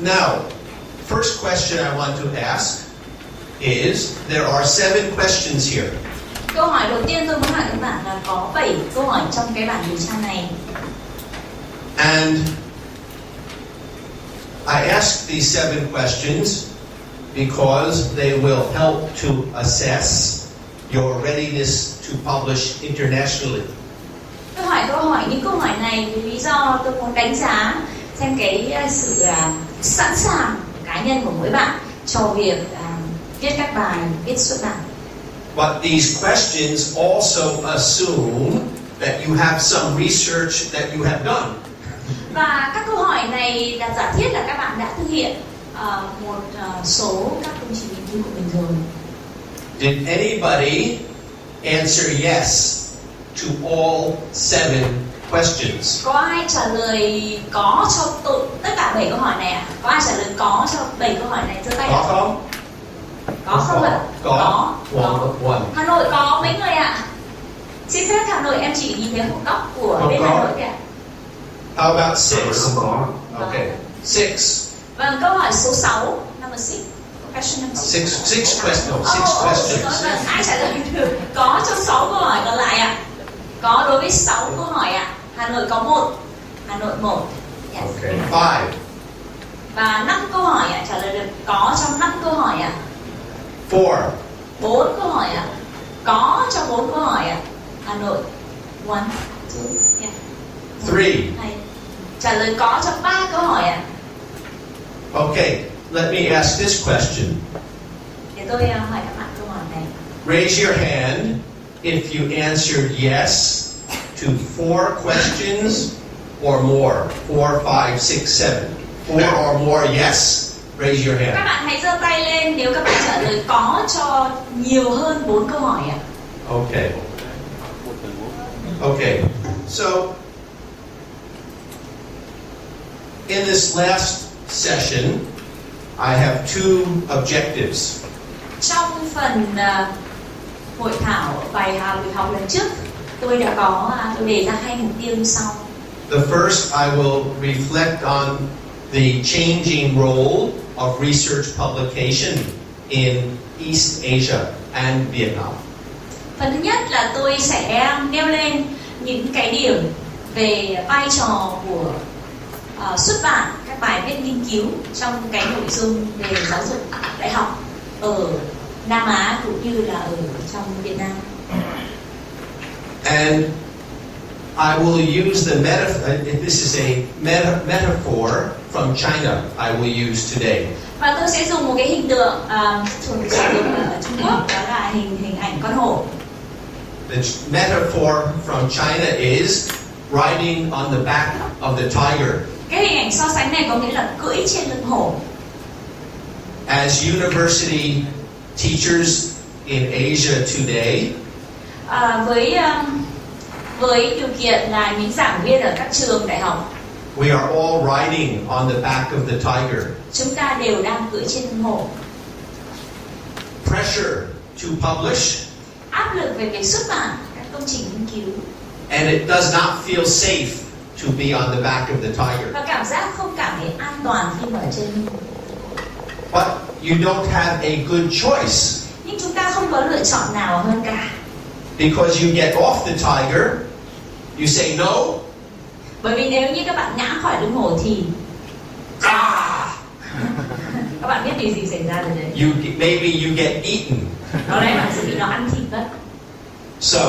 Now, first question I want to ask is, there are 7 questions here. Câu hỏi đầu tiên tôi muốn hỏi các bạn là có 7 câu hỏi trong cái bản điều tra này. And I ask these 7 questions because they will help to assess your readiness to publish internationally. Tôi hỏi những câu hỏi này vì lý do tôi muốn đánh giá xem cái sự sẵn sàng cá nhân của mỗi bạn cho việc viết các bài viết xuất bản. But these questions also assume that you have some research that you have done. Và các câu hỏi này là giả thiết là các bạn đã thực hiện một số các công trình nghiên cứu của mình rồi. Did anybody answer yes to all 7 questions? Có ai trả lời có cho tất cả 7 câu hỏi này ạ? Có ai trả lời có cho 7 câu hỏi này giơ tay ạ? Có không? Có không ạ? Có. One. Hà Nội có mấy người ạ? Xin phép Hà Nội em chỉ nhìn thấy một góc của bên Hà Nội kìa. How about 6? Không có. Okay. 6. Vâng, câu hỏi số 6, number 6. Question number 6. 6 questions. Vâng, ai trả lời được có cho 6 câu hỏi còn lại ạ? Có đối với 6 câu hỏi ạ. Hà Nội có 1. Hà Nội 1. Yes. Okay. 5. Và 5 câu hỏi ạ, trả lời được có trong 5 câu hỏi ạ. 4. 4 câu hỏi ạ. Có cho 4 câu hỏi ạ. Hà Nội 1, 2, yeah. 3. Trả lời có cho 3 câu hỏi ạ. Okay, let me ask this question. Để tôi hỏi các bạn câu hỏi này. Raise your hand if you answered yes to 4 questions or more. 4, 5, 6, 7. 4 or more yes. Raise your hand. Các bạn hãy giơ tay lên nếu các bạn trả lời có cho nhiều hơn 4 câu hỏi ạ. Okay. Okay. So, in this last session, I have 2 objectives. Trong phần hội thảo buổi học lần trước, tôi đề ra 2 mục tiêu như sau. The first, I will reflect on the changing role of research publication in East Asia and Vietnam. Phần thứ nhất là tôi sẽ nêu lên những cái điểm về vai trò của xuất bản các bài viết nghiên cứu trong cái nội dung về giáo dục đại học ở Nam Á cũng như là ở trong Việt Nam. And I will use the this is a metaphor from China I will use today. Và tôi sẽ dùng một cái hình tượng thường sử dụng ở Trung Quốc, đó là hình ảnh con hổ. The metaphor from China is riding on the back of the tiger. Cái hình ảnh so sánh này có nghĩa là cưỡi trên lưng hổ. As university teachers in Asia today, với điều kiện là những giảng viên ở các trường đại học, we are all riding on the back of the tiger. Chúng ta đều đang cưỡi trên lưng hổ. Pressure to publish. Áp lực về việc xuất bản các công trình nghiên cứu. And it does not feel safe to be on the back of the tiger. Và cảm giác không cảm thấy an toàn khi mà ở trên lưng hổ. But you don't have a good choice. Nhưng chúng ta không có lựa chọn nào hơn cả. Because you get off the tiger, you say no. Bởi vì nếu như các bạn ngã khỏi lưng hổ thì các bạn biết điều gì xảy ra rồi đấy. Maybe you get eaten. Có lẽ bạn sẽ bị nó ăn thịt mất. So,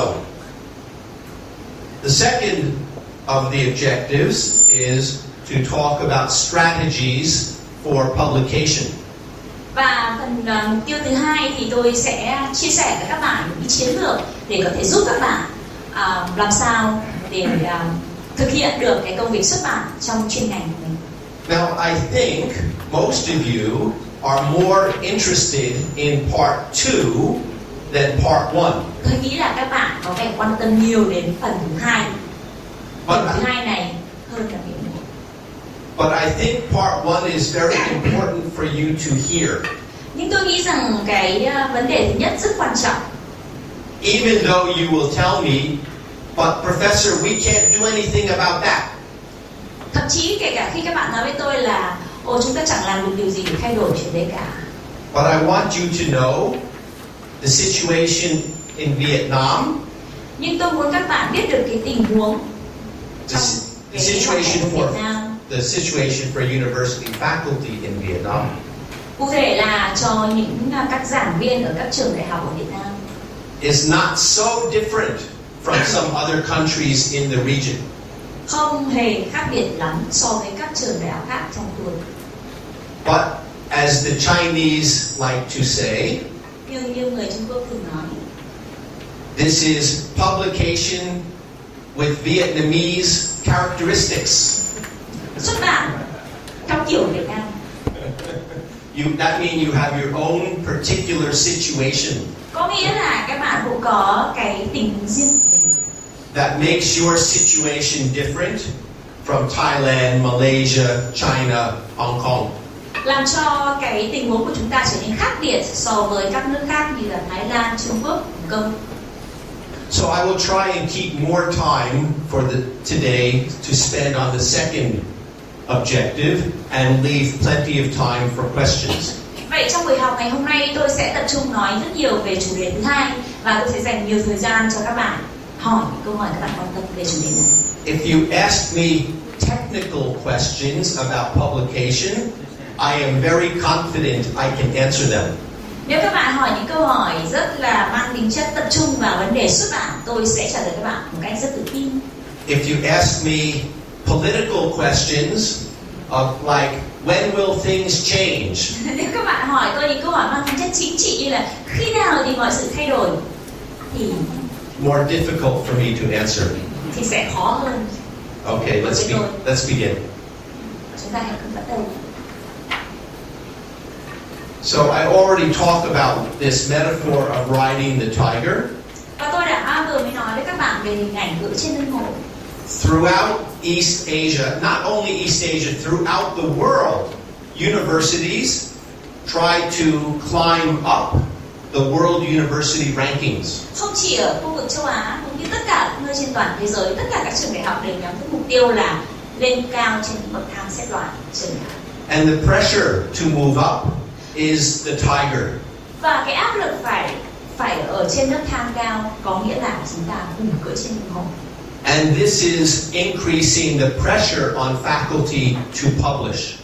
the second of the objectives is to talk about strategies for publication. Và phần mục tiêu thứ 2 thì tôi sẽ chia sẻ với các bạn những chiến lược để có thể giúp các bạn làm sao để thực hiện được cái công việc xuất bản trong chuyên ngành của mình. Now, I think most of you are more interested in part 2 than part 1. Tôi nghĩ là các bạn có vẻ quan tâm nhiều đến phần thứ 2. Phần thứ 2 này hơn là phần 1. But I think part 1 is very important for you to hear. Nhưng tôi nghĩ rằng cái vấn đề thứ nhất rất quan trọng. Even though you will tell me, but professor, we can't do anything about that. Thậm chí kể cả khi các bạn nói với tôi là chúng ta chẳng làm được điều gì để thay đổi chuyện đấy cả. But I want you to know the situation in Vietnam. Nhưng tôi muốn các bạn biết được cái tình huống trong cái hoàn cảnh của Việt Nam. The situation for university faculty in Vietnam. Cụ thể là cho những các giảng viên ở các trường đại học ở Việt Nam. Is not so different from some other countries in the region. Không hề khác biệt lắm so với các trường đại học khác trong khu vực. But as the Chinese like to say, nhưng như người Trung Quốc thường nói, this is publication with Vietnamese characteristics. Xuất bản theo kiểu Việt Nam. That means you have your own particular situation. Có nghĩa là các bạn cũng có cái tình huống riêng của mình. That makes your situation different from Thailand, Malaysia, China, Hong Kong. Làm cho cái tình huống của chúng ta trở nên khác biệt so với các nước khác như là Thái Lan, Trung Quốc, Hồng Kông. So I will try and keep more time for today to spend on the second objective and leave plenty of time for questions. Vậy trong buổi học ngày hôm nay tôi sẽ tập trung nói rất nhiều về chủ đề thứ hai và tôi sẽ dành nhiều thời gian cho các bạn hỏi những câu hỏi các bạn quan tâm về chủ đề này. If you ask me technical questions about publication, I am very confident I can answer them. Nếu các bạn hỏi những câu hỏi rất là mang tính chất tập trung vào vấn đề xuất bản, tôi sẽ trả lời các bạn một cách rất tự tin. If you ask me political questions like when will things change? Nếu các bạn hỏi tôi những câu hỏi mang tính chất chính trị như là khi nào thì mọi sự thay đổi, thì more difficult for me to answer. Thì sẽ khó hơn. Okay, let's begin. Chúng ta hãy cùng bắt đầu. So I already talked about this metaphor of riding the tiger. Và tôi đã vừa mới nói với các bạn về hình ảnh ngựa trên lưng hổ. Throughout East Asia, not only East Asia, throughout the world, universities try to climb up the World University Rankings. Không chỉ ở khu vực châu Á, cũng như tất cả các nơi trên toàn thế giới, tất cả các trường đại học đều nhắm tới mục tiêu là lên cao trên bậc thang xếp loại trường đại học. And the pressure to move up is the tiger. Và cái áp lực phải ở trên nấc thang cao có nghĩa là chúng ta cùng cưỡi trên lưng hổ. And this is increasing the pressure on faculty to publish.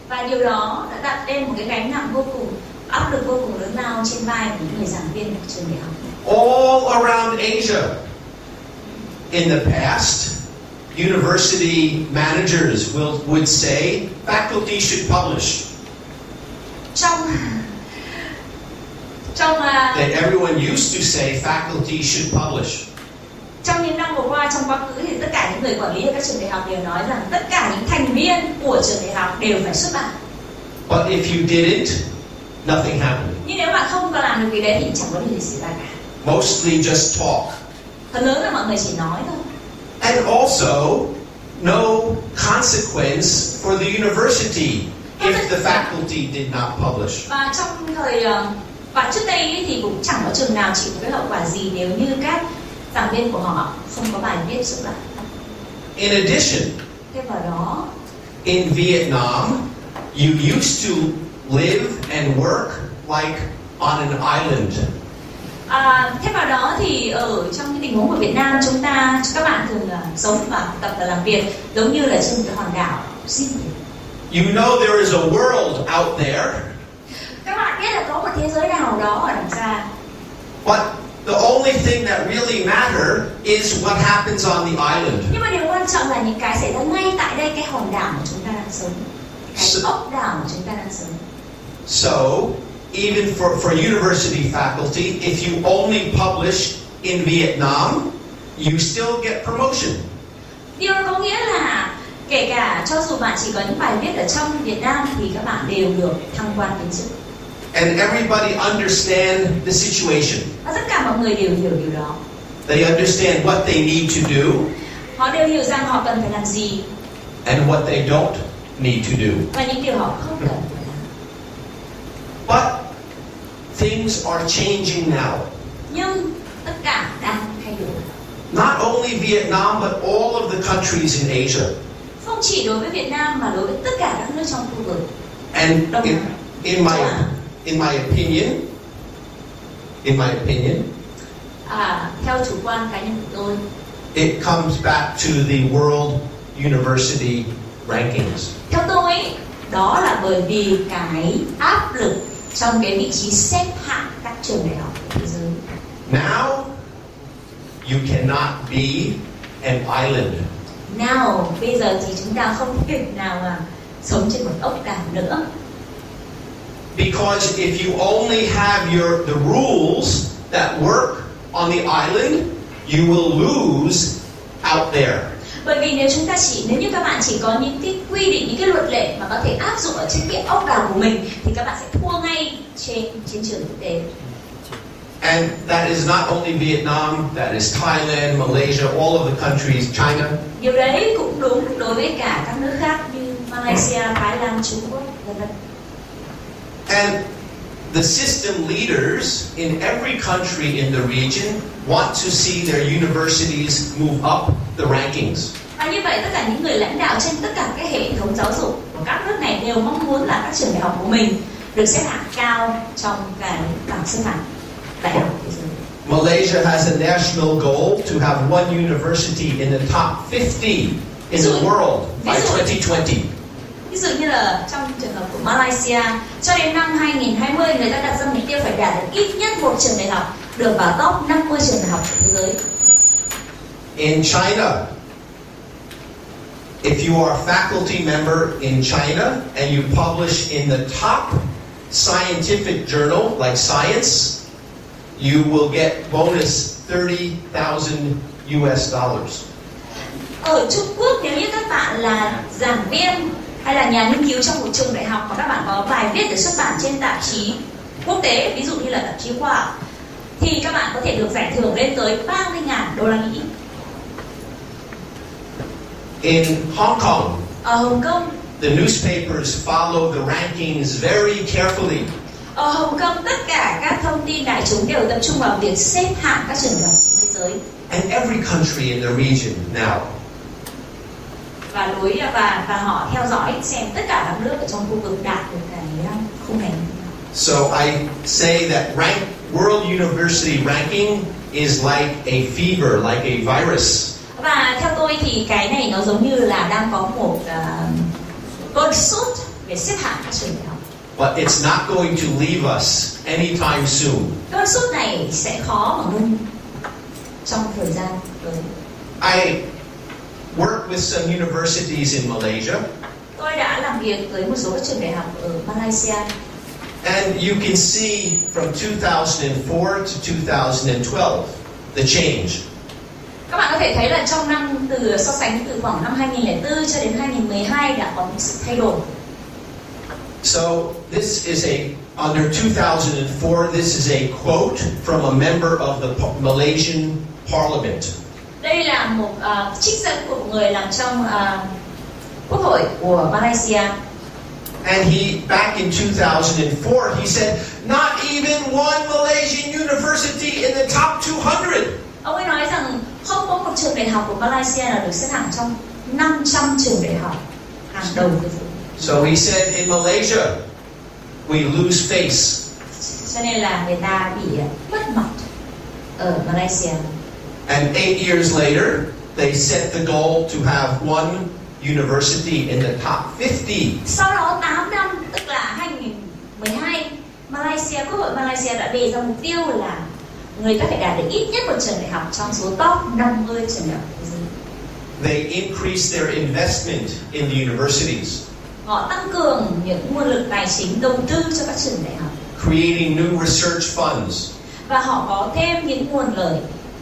Và điều đó đã đặt lên một cái gánh nặng vô cùng, áp lực vô cùng lớn lao trên vai của những người giảng viên của trường đại học. All around Asia, in the past, university managers would say faculty should publish. That everyone used to say faculty should publish. Trong những năm vừa qua, trong quá khứ thì tất cả những người quản lý ở các trường đại học đều nói rằng tất cả những thành viên của trường đại học đều phải xuất bản. But if you didn't, nothing happened. Nhưng nếu bạn không có làm được cái đấy thì chẳng có điều gì xảy ra cả. Mostly just talk. Phần lớn là mọi người chỉ nói thôi. And also, no consequence for the university if the faculty did not publish. Và trong và trước đây thì cũng chẳng có trường nào chịu cái hậu quả gì nếu như các giảng viên của họ không có bài viết xuất bản. In addition, thêm vào đó, in Vietnam, you used to live and work like on an island. Thêm vào đó thì ở trong cái tình huống của Việt Nam các bạn thường là sống và học tập và làm việc giống như là trên một cái hòn đảo riêng biệt. You know there is a world out there. Các bạn biết là có một thế giới nào đó ở đằng xa. But the only thing that really matters is what happens on the island. Nhưng mà điều quan trọng là những cái xảy ra ngay tại đây, cái hòn đảo mà chúng ta đang sống, cái ốc đảo mà chúng ta đang sống. So, even for university faculty, if you only publish in Vietnam, you still get promotion. Điều đó có nghĩa là kể cả cho dù bạn chỉ có những bài viết ở trong Việt Nam thì các bạn đều được thăng quan tiến chức. And everybody understand the situation. Và tất cả mọi người đều hiểu điều đó. They understand what they need to do. Họ đều hiểu rằng họ cần phải làm gì. And what they don't need to do. Và những điều họ không cần phải làm. But things are changing now. Nhưng tất cả đang thay đổi. Not only Vietnam, but all of the countries in Asia. Không không chỉ đối với Việt Nam mà đối với tất cả các nước trong khu vực. And in my opinion, theo chủ quan cá nhân của tôi, it comes back to the world university rankings. Theo tôi, đó là bởi vì cái áp lực trong cái vị trí xếp hạng các trường đại học của thế giới. Now, you cannot be an island. Now, bây giờ thì chúng ta không thể nào mà sống trên một ốc đảo nữa. Because if you only have the rules that work on the island, you will lose out there. Bởi vì nếu như các bạn chỉ có những cái quy định, những cái luật lệ mà có thể áp dụng ở trên cái ốc đảo của mình, thì các bạn sẽ thua ngay trên chiến trường quốc tế. And that is not only Vietnam, that is Thailand, Malaysia, all of the countries, China. Điều đấy cũng đúng đối với cả các nước khác như Malaysia, Thái Lan, Trung Quốc, vân vân. And the system leaders in every country in the region want to see their universities move up the rankings. Và như vậy tất cả những người lãnh đạo trên tất cả các hệ thống giáo dục của các nước này đều mong muốn là các trường đại học của mình được xếp hạng cao trong cái bảng xếp hạng đại học thế giới. Malaysia has a national goal to have one university in the top 50 in the world by 2020. Ví dụ như là trong trường hợp của Malaysia, cho đến năm 2020 người ta đặt ra mục tiêu phải đạt được ít nhất một trường đại học được vào top 50 trường đại học của thế giới. In China, if you are a faculty member in China and you publish in the top scientific journal like Science, you will get bonus $30,000 US. Ở Trung Quốc, nếu như các bạn là giảng viên hay là nhà nghiên cứu trong một trường đại học mà các bạn có bài viết được xuất bản trên tạp chí quốc tế, ví dụ như là tạp chí khoa học, thì các bạn có thể được giải thưởng lên tới $30,000. In Hong Kong, ở Hồng Kông, the newspapers follow the rankings very carefully. Ở Hồng Kông, tất cả các thông tin đại chúng đều tập trung vào việc xếp hạng các trường đại học trên thế giới. And every country in the region now. Và họ theo dõi xem tất cả các nước ở trong khu vực đạt được cái khung này. So I say that world university ranking is like a fever, like a virus. Và theo tôi thì cái này nó giống như là đang có một cơn sốt về xếp hạng các trường đại học. But it's not going to leave us anytime soon. Cơn sốt này sẽ khó mà ngưng trong thời gian tới. I worked with some universities in Malaysia. Tôi đã làm việc với một số các trường đại học ở Malaysia. And you can see from 2004 to 2012 the change. Các bạn có thể thấy là trong năm so sánh từ khoảng năm 2004 cho đến 2012 đã có một sự thay đổi. So this is under 2004, this is a quote from a member of the Malaysian Parliament. Đây là một trích dẫn của một người làm trong quốc hội của Malaysia. And back in 2004, he said, not even one Malaysian university in the top 200. Ông ấy nói rằng không có một trường đại học của Malaysia nào được xếp hạng trong 500 trường đại học hàng đầu thế giới. So he said, in Malaysia, we lose face. Cho nên là người ta bị mất mặt ở Malaysia. And 8 years later, they set the goal to have one university in the top 50. Sau đó 8 năm, tức là 2012, Quốc hội Malaysia đã đề ra mục tiêu là người ta phải đạt được ít nhất một trường đại học trong số top 50 trường đại học thế giới. They increased their investment in the universities. Họ tăng cường những nguồn lực tài chính đầu tư cho các trường đại học. Creating new research funds. Và họ có thêm những nguồn lợi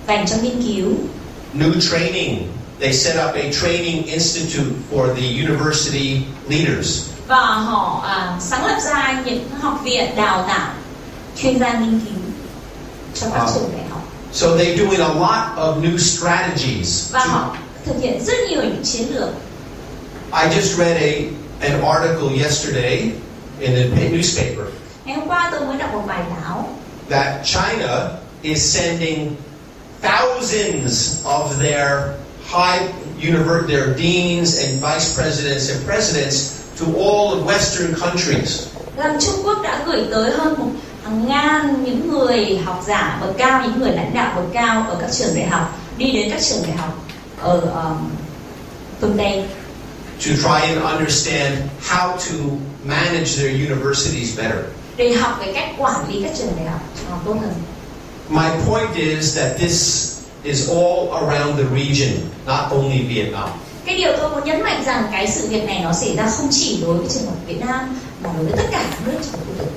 dành cho nghiên cứu. New training. They set up a training institute for the university leaders. Và họ sáng lập ra những học viện đào tạo chuyên gia nghiên cứu cho các trường đại học. So they're doing a lot of new strategies. Và họ thực hiện rất nhiều những chiến lược. I just read an article yesterday in the newspaper. Ngày hôm qua tôi mới đọc một bài báo. That China is sending thousands of their their deans and vice presidents and presidents to all of Western countries. Rằng Trung Quốc đã gửi tới hơn hàng ngàn những người học giả bậc cao, những người lãnh đạo bậc cao ở các trường đại học, đi đến các trường đại học ở phương Tây. To try and understand how to manage their universities better. Để học về cách quản lý các trường đại học cho tốt hơn. My point is that this is all around the region, not only Vietnam. Cái điều tôi muốn nhấn mạnh rằng cái sự việc này nó xảy ra không chỉ đối với trường hợp Việt Nam mà đối với tất cả các nước trong khu vực.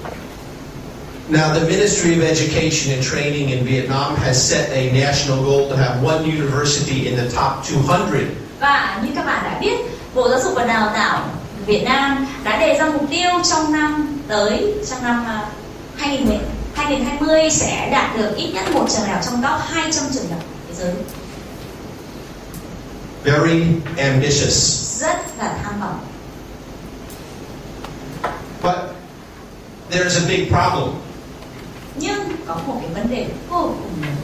Now, the Ministry of Education and Training in Vietnam has set a national goal to have one university in the top 200. Và như các bạn đã biết, Bộ Giáo dục và Đào tạo Việt Nam đã đề ra mục tiêu trong năm 2020 sẽ đạt được ít nhất một trường đại học trong top 200 trường đại học thế giới. Very ambitious. Rất là tham vọng. But there's a big problem. Nhưng có một cái vấn đề vô cùng lớn.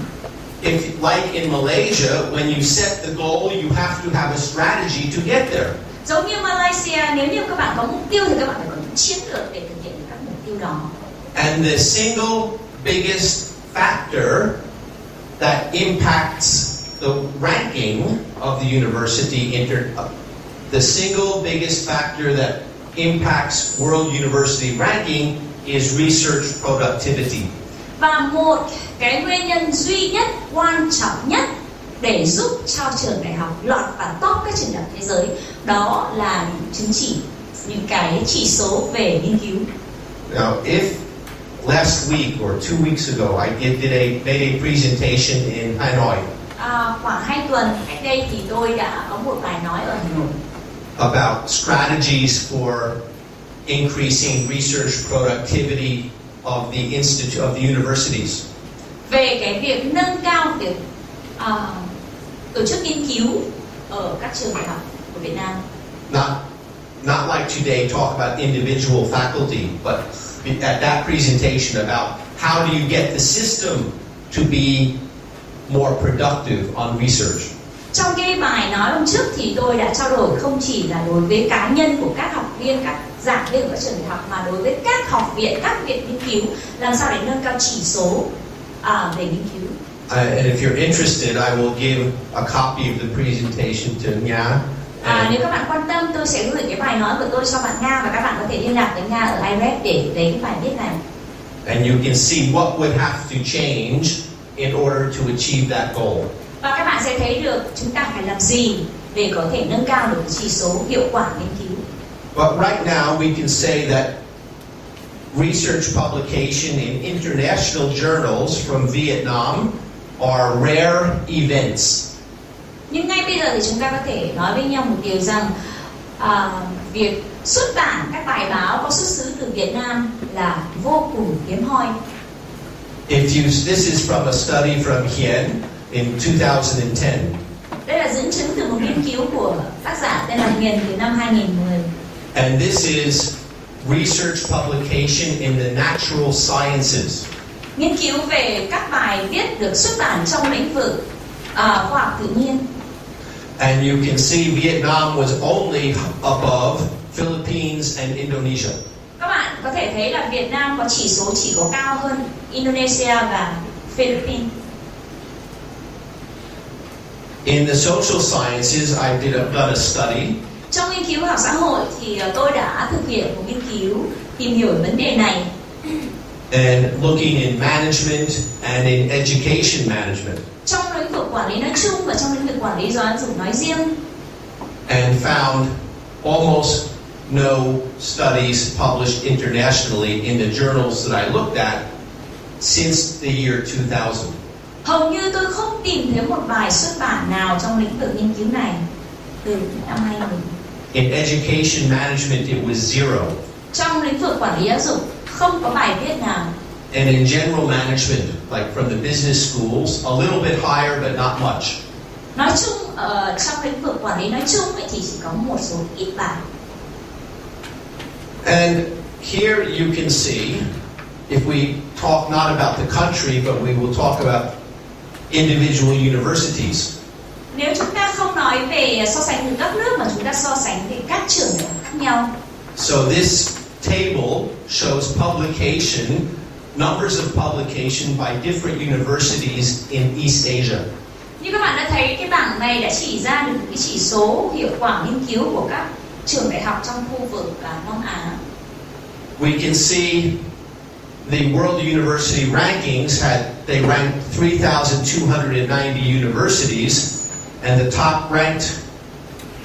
If, like in Malaysia, when you set the goal, you have to have a strategy to get there. Giống như Malaysia, nếu như các bạn có mục tiêu thì các bạn phải có những chiến lược để thực hiện các mục tiêu đó. And the single biggest factor that impacts the ranking of the university, the single biggest factor that impacts world university ranking is research productivity. Và một cái nguyên nhân duy nhất, quan trọng nhất để giúp cho trường đại học lọt vào top các trường đại học thế giới, đó là những chứng chỉ, những cái chỉ số về nghiên cứu. Now, if last week or 2 weeks ago I made a presentation in Hanoi. Khoảng 2 tuần cách đây thì tôi đã có một bài nói ở Hà Nội about strategies for increasing research productivity of the universities. Về cái việc nâng cao việc tổ chức nghiên cứu ở các trường đại học của Việt Nam. Not like today talk about individual faculty, but at that presentation about how do you get the system to be more productive on research. Trong cái bài nói hôm trước thì tôi đã trao đổi không chỉ là đối với cá nhân của các học viên, các giảng viên của các trường đại học, mà đối với các học viện, các viện nghiên cứu, làm sao để nâng cao chỉ số về nghiên cứu. And if you're interested, I will give a copy of the presentation to Nga. Nếu các bạn quan tâm, tôi sẽ gửi cái bài nói của tôi cho bạn Nga, và các bạn có thể liên lạc với Nga ở IRED để lấy cái bài viết này. And you can see what would have to change in order to achieve that goal. Và các bạn sẽ thấy được chúng ta phải làm gì để có thể nâng cao được chỉ số hiệu quả nghiên cứu. But right now we can say that research publication in international journals from Vietnam are rare events. Nhưng ngay bây giờ thì chúng ta có thể nói với nhau một điều rằng việc xuất bản các bài báo có xuất xứ từ Việt Nam là vô cùng hiếm hoi. This is from a study from Chuyên in 2010. Đây là dẫn chứng từ một nghiên cứu của tác giả tên là Ngân từ năm 2010. And this is research publication in the natural sciences. Nghiên cứu về các bài viết được xuất bản trong lĩnh vực khoa học tự nhiên. And you can see Vietnam was only above Philippines and Indonesia. Các bạn có thể thấy là Việt Nam có chỉ số chỉ có cao hơn Indonesia và Philippines. In the social sciences, I done a study. Trong nghiên cứu học xã hội thì tôi đã thực hiện một nghiên cứu tìm hiểu vấn đề này. And looking in management and in education management. Trong lĩnh vực quản lý nói chung và trong lĩnh vực quản lý giáo dục nói riêng. And found almost no studies published internationally in the journals that I looked at since the year 2000. Hầu như tôi không tìm thấy một bài xuất bản nào trong lĩnh vực nghiên cứu này từ năm 2000. In education management, it was zero. Trong lĩnh vực quản lý giáo dục không có bài viết nào. And in general management, like from the business schools, a little bit higher but not much. Nói chung trong lĩnh vực quản lý nói chung thì chỉ có một số ít bài. And here you can see, if we talk not about the country, but we will talk about individual universities. Nếu chúng ta không nói về so sánh từ các nước mà chúng ta so sánh về các trường đại học khác nhau. So this table shows publication, numbers of publication by different universities in East Asia. Như các bạn đã thấy, cái bảng này đã chỉ ra được cái chỉ số hiệu quả nghiên cứu của các trường đại học trong khu vực Đông Á. We can see the World University Rankings they ranked 3,290 universities, and the top ranked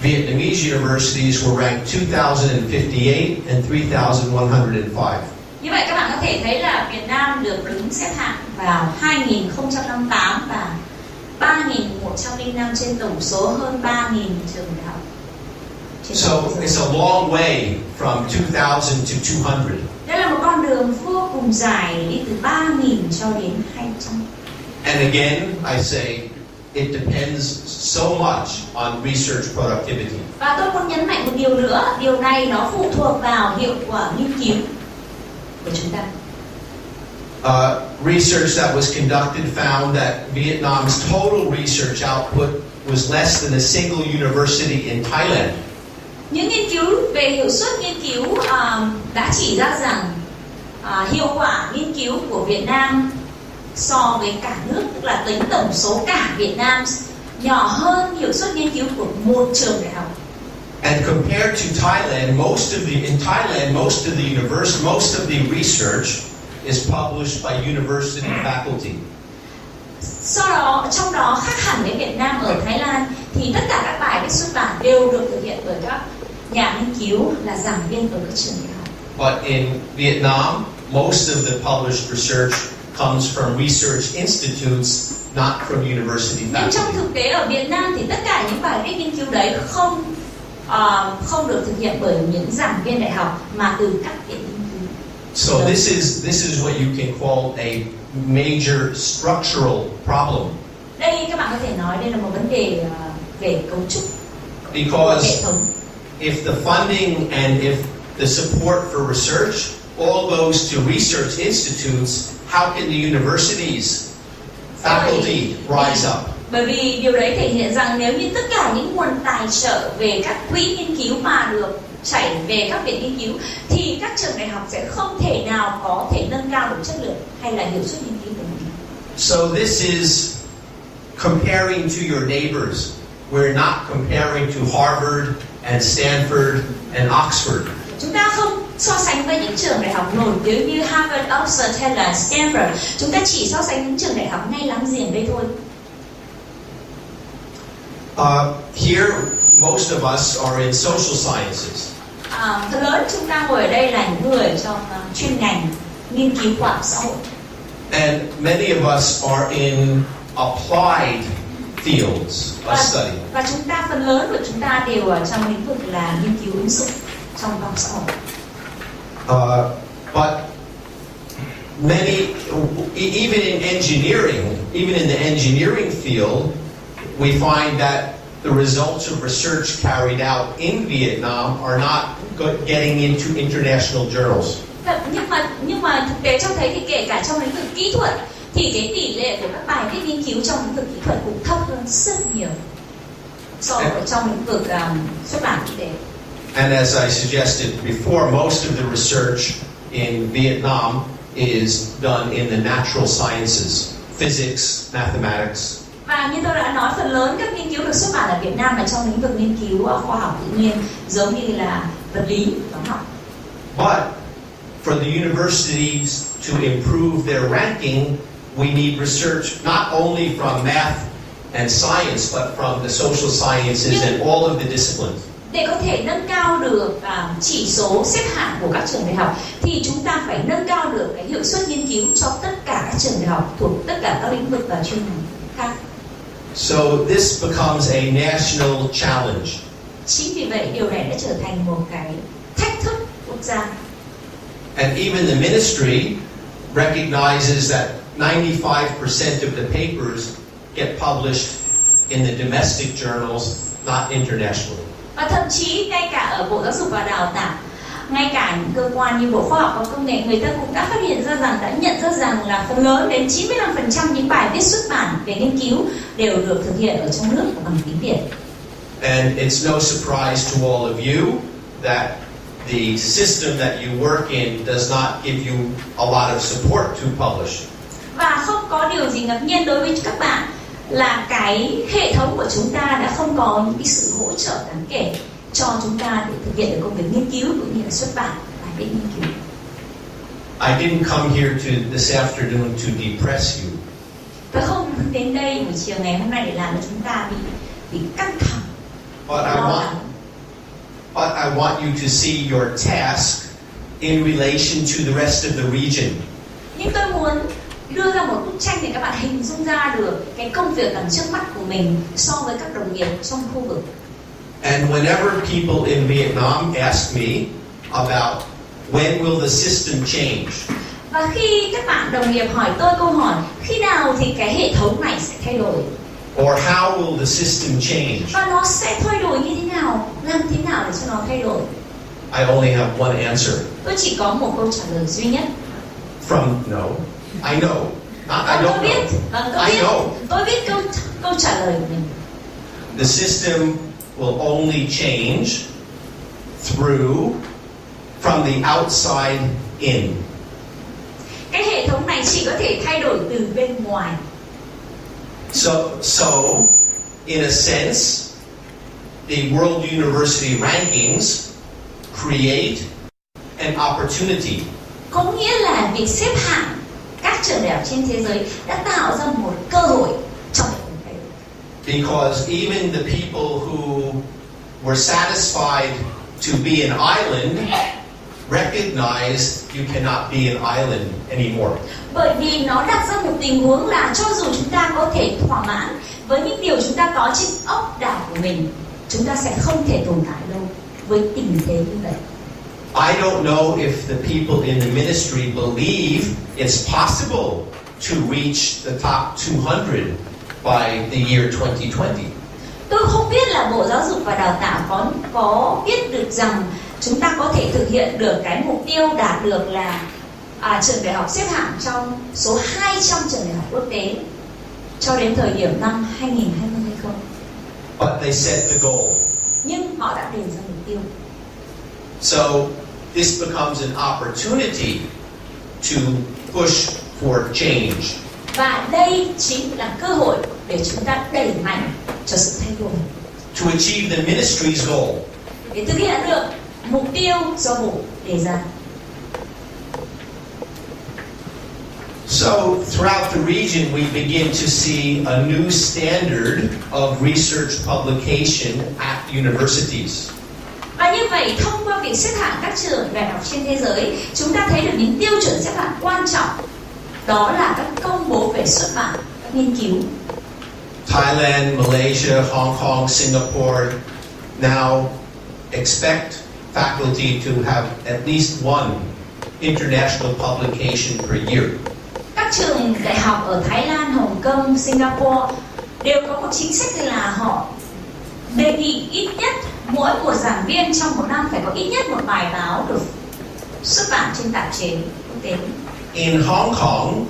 Vietnamese universities were ranked 2,058 and 3,105. Như vậy các bạn có thể thấy là Việt Nam được đứng xếp hạng vào 2058 và 3.105 trên tổng số hơn 3.000 trường đại học. So it's a long way from 2,000 to 200. Đây là một con đường vô cùng dài đi từ 3.000 cho đến 200. And again, I say it depends so much on research productivity. Và tôi muốn nhấn mạnh một điều nữa, điều này nó phụ thuộc vào hiệu quả nghiên cứu của chúng ta. Research that was conducted found that Vietnam's total research output was less than a single university in Thailand. Những nghiên cứu về hiệu suất nghiên cứu đã chỉ ra rằng hiệu quả nghiên cứu của Việt Nam so với cả nước, tức là tính tổng số cả Việt Nam, nhỏ hơn hiệu suất nghiên cứu của một trường đại học. And compared to Thailand, most of the research is published by university faculty. Sau đó, trong đó khác hẳn với Việt Nam, ở Thái Lan thì tất cả các bài viết xuất bản đều được thực hiện bởi các nhà nghiên cứu là giảng viên ở các trường đại học. But in Vietnam, most of the published research comes from research institutes, not from university Nhưng trong faculty. thực tế ở Việt Nam thì tất cả những bài viết nghiên cứu đấy không được thực hiện bởi những giảng viên đại học mà từ các viện nghiên cứu. So this is what you can call a major structural problem. Đây các bạn có thể nói đây là một vấn đề về cấu trúc của hệ Because thống. if the funding and if the support for research all goes to research institutes, how can the universities, faculty rise up? Bởi vì điều đấy thể hiện rằng nếu như tất cả những nguồn tài trợ về các quỹ nghiên cứu mà được chảy về các viện nghiên cứu thì các trường đại học sẽ không thể nào có thể nâng cao được chất lượng hay là hiệu suất nghiên cứu của mình. So this is comparing to your neighbors. We're not comparing to Harvard and Stanford and Oxford. Chúng ta không so sánh với những trường đại học nổi tiếng như Harvard, Oxford hay là Stanford. Chúng ta chỉ so sánh những trường đại học ngay láng giềng đây thôi. Here, most of us are in social sciences. Phần lớn chúng ta ngồi ở đây là những người trong chuyên ngành nghiên cứu khoa học xã hội. And many of us are in applied fields of study. Và chúng ta, phần lớn của chúng ta đều ở trong lĩnh vực là nghiên cứu ứng dụng trong khoa học xã hội. But many, even in the engineering field, we find that the results of research carried out in Vietnam are not getting into international journals. Nhưng mà thực tế cho thấy thì kể cả trong lĩnh vực kỹ thuật thì cái tỷ lệ của các bài viết nghiên cứu trong lĩnh vực kỹ thuật cũng thấp hơn rất nhiều so với trong lĩnh vực xuất bản kinh tế. And as I suggested before, most of the research in Vietnam is done in the natural sciences, physics, mathematics. Và như tôi đã nói, phần lớn các nghiên cứu được xuất bản ở Việt Nam là trong lĩnh vực nghiên cứu khoa học tự nhiên, giống như là vật lý, toán học. But for the universities to improve their ranking, we need research not only from math and science, but from the social sciences and all of the disciplines. Để có thể nâng cao được chỉ số xếp hạng của các trường đại học thì chúng ta phải nâng cao được cái hiệu suất nghiên cứu cho tất cả các trường đại học thuộc tất cả các lĩnh vực và chuyên ngành khác. So this becomes a national challenge. Chính vì vậy điều này đã trở thành một cái thách thức quốc gia. And even the ministry recognizes that 95% of the papers get published in the domestic journals, not internationally. Và thậm chí ngay cả ở Bộ Giáo dục và Đào tạo, ngay cả những cơ quan như Bộ Khoa học và Công nghệ, người ta cũng đã phát hiện ra rằng, đã nhận ra rằng là phần lớn đến 95% những bài viết xuất bản về nghiên cứu đều được thực hiện ở trong nước bằng tiếng Việt. And it's no surprise to all of you that the system that you work in does not give you a lot of support to publish. Và không có điều gì ngạc nhiên đối với các bạn là cái hệ thống của chúng ta đã không có những cái sự hỗ trợ đáng kể cho chúng ta để thực hiện được công việc nghiên cứu cũng như là xuất bản bài viết nghiên cứu. I didn't come here this afternoon to depress you. Tôi không đến đây buổi chiều ngày hôm nay để làm cho chúng ta bị căng thẳng. But I want you to see your task in relation to the rest of the region. Nhưng tôi muốn đưa ra một bức tranh để các bạn hình dung ra được cái công việc đằng trước mắt của mình so với các đồng nghiệp trong khu vực. And whenever people in Vietnam ask me about when will the system change, và khi các bạn đồng nghiệp hỏi tôi câu hỏi khi nào thì cái hệ thống này sẽ thay đổi, or how will the system change, và nó sẽ thay đổi như thế nào, làm thế nào để cho nó thay đổi, I only have one answer. tôi chỉ có một câu trả lời duy nhất. I know. I don't know. Tôi biết câu trả lời của mình. The system will only change from the outside in. Cái hệ thống này chỉ có thể thay đổi từ bên ngoài. So in a sense, the World University Rankings create an opportunity. Có nghĩa là việc xếp hạng các trường đại học trên thế giới đã tạo ra một cơ hội trong hệ thống này. Because even the people who were satisfied to be an island recognize you cannot be an island anymore. Bởi vì nó đặt ra một tình huống là cho dù chúng ta có thể thỏa mãn với những điều chúng ta có trên ốc đảo của mình, chúng ta sẽ không thể tồn tại lâu với tình thế như vậy. I don't know if the people in the ministry believe it's possible to reach the top 200 by the year 2020. Tôi không biết là Bộ Giáo dục và Đào tạo có biết được rằng chúng ta có thể thực hiện được cái mục tiêu đạt được là trường đại học xếp hạng trong số 200 trường đại học quốc tế cho đến thời điểm năm 2020 hay không? But they set the goal. Nhưng họ đã đề ra mục tiêu. So this becomes an opportunity to push for change. Và đây chính là cơ hội để chúng ta đẩy mạnh cho sự thay đổi. To achieve the ministry's goal. Để thực hiện được mục tiêu do Bộ đề ra. So throughout the region we begin to see a new standard of research publication at universities. Và như vậy, thông qua việc xếp hạng các trường đại học trên thế giới, chúng ta thấy được những tiêu chuẩn xếp hạng quan trọng. Đó là các công bố về xuất bản, các nghiên cứu. Thailand, Malaysia, Hong Kong, Singapore now expect faculty to have at least one international publication per year. Các trường đại học ở Thái Lan, Hồng Kông, Singapore đều có một chính sách là họ đề nghị ít nhất mỗi một giảng viên trong một năm phải có ít nhất một bài báo được xuất bản trên tạp chí quốc tế. In Hong Kong,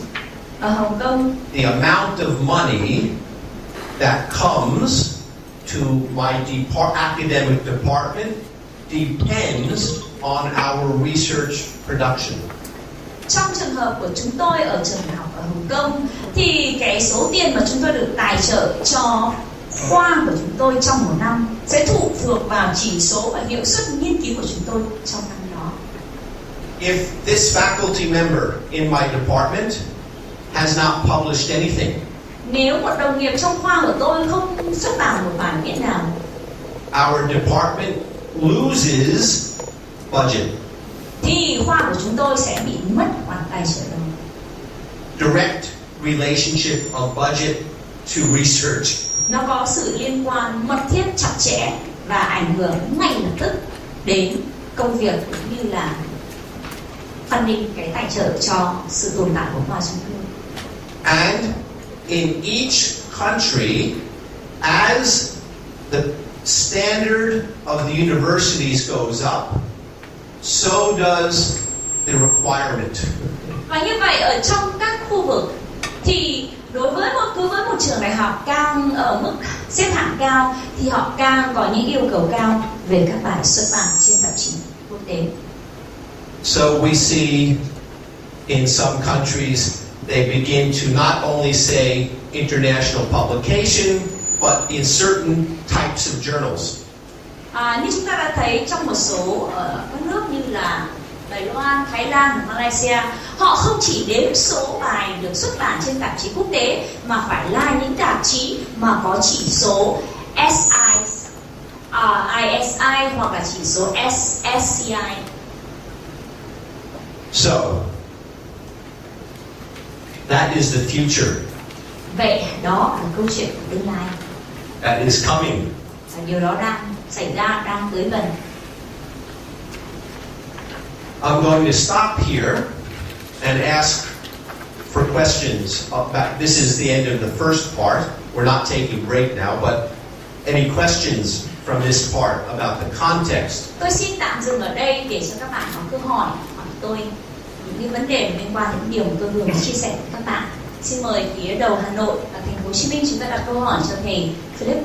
ở Hồng Kông, the amount of money that comes to my academic department depends on our research production. Trong trường hợp của chúng tôi ở trường đại học ở Hồng Kông thì cái số tiền mà chúng tôi được tài trợ cho khoa của chúng tôi trong một năm sẽ phụ thuộc vào chỉ số và hiệu suất nghiên cứu của chúng tôi trong năm đó. If this faculty member in my department has not published anything, nếu một đồng nghiệp trong khoa của tôi không xuất bản một bài viết nào, our department loses budget. Thì khoa của chúng tôi sẽ bị mất khoản tài trợ đó. Direct relationship of budget to research. Nó có sự liên quan mật thiết chặt chẽ và ảnh hưởng ngay lập tức đến công việc cũng như là funding cái tài trợ cho sự tồn tại của khoa chúng tôi. And in each country, as the standard of the universities goes up, so does the requirement. Và như vậy ở trong các khu vực thì Đối với một trường đại học càng ở mức xếp hạng cao thì họ càng có những yêu cầu cao về các bài xuất bản trên tạp chí quốc tế. So we see in some countries they begin to not only say international publication, but in certain types of journals. Như chúng ta đã thấy trong một số các nước như là Đài Loan, Thái Lan và Malaysia, họ không chỉ đếm số bài được xuất bản trên tạp chí quốc tế mà phải là những tạp chí mà có chỉ số ISI hoặc là chỉ số SCI. So that is the future. Vậy đó là câu chuyện của tương lai. That is coming. Và điều đó đang xảy ra, đang tới gần. I'm going to stop here and ask for questions about, this is the end of the first part. We're not taking break now, but any questions from this part about the context? Tôi xin tạm dừng ở đây để cho các bạn có câu hỏi tôi những cái vấn đề liên quan đến điều mà tôi vừa mới chia sẻ với các bạn. Xin mời phía đầu Hà Nội và thành phố Hồ Chí Minh chúng ta đặt câu hỏi cho thầy Philip.